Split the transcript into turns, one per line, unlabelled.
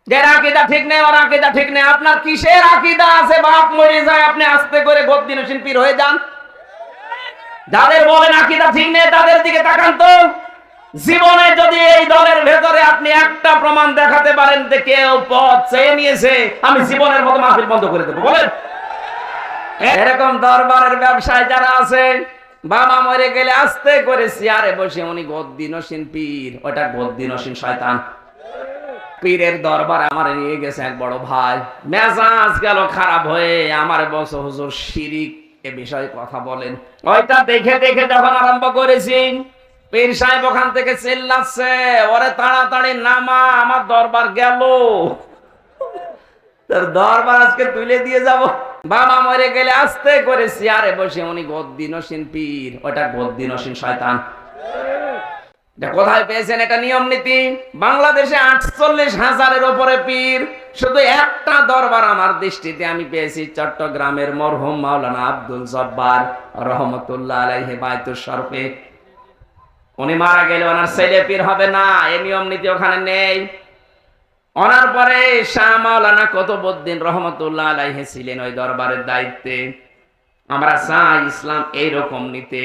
যে আকীদা ঠিক নেই, ওর আকীদা ঠিক নেই। আপনার কিসের আকীদা আছে? বাপ মরে যায়, আপনি আস্তে করে গদ্দিনশীল পীর হয়ে যান। যাদের বলেন আকীদা ঠিক নেই তাদের দিকে তাকান তো। জীবনে যদি এই দলের ভেতরে আপনি একটা প্রমাণ দেখাতে পারেন যে কেউ পদ চেয়ে নিয়েছে, আমি জীবনের মতো মাহফিল বন্ধ করে দেবো। বলেন। এরকম দরবারের ব্যবসায় যারা আছে, বাবা মরে গেলে আস্তে করে চেয়ারে বসে উনি গদ্দিনশীল পীর, ওটা গদ্দিনশীল শয়তান। পীরের দরবার আমার নিয়ে গেছে এক বড় ভাই, মেজাজ গেল খারাপ হয়ে, আমার বলছে হুজুর শিরিক এ বিষয়ে কথা বলেন। ওইটা দেখে দেখে যখন আরম্ভ করেছি, পীর সাহেব ওখান থেকে চিল্লাচ্ছে, ওরে তাড়াতাড়ি নামা, আমার দরবার গেল। তোর দরবার আজকে তুলে দিয়ে যাব। বাবা মরে গেলে আস্তে করে চেয়ারে বসে উনি গদ্দিনশীল পীর, ওটা গদ্দিনশীল শয়তান। কোথায় পেয়েছেন এটা নিয়ম নীতি? বাংলাদেশে 48,000-এর উপরে পীর, শুধু একটা দরবার আমার দৃষ্টিতে আমি পেয়েছি, চট্টগ্রামের মরহুম মাওলানা আব্দুল জব্বার রহমতুল্লাহ আলাইহি বায়তুশ শরফে। উনি মারা গেলে ওনার ছেলে পীর হবে না, এই নিয়ম নীতি ওখানে নেই। ওনার পরে শাহ মাওলানা কুতুবউদ্দিন রহমতুল্লাহ আলাইহি ছিলেন ওই দরবারের দায়িত্বে। আমরা চাই ইসলাম এইরকম নিতে।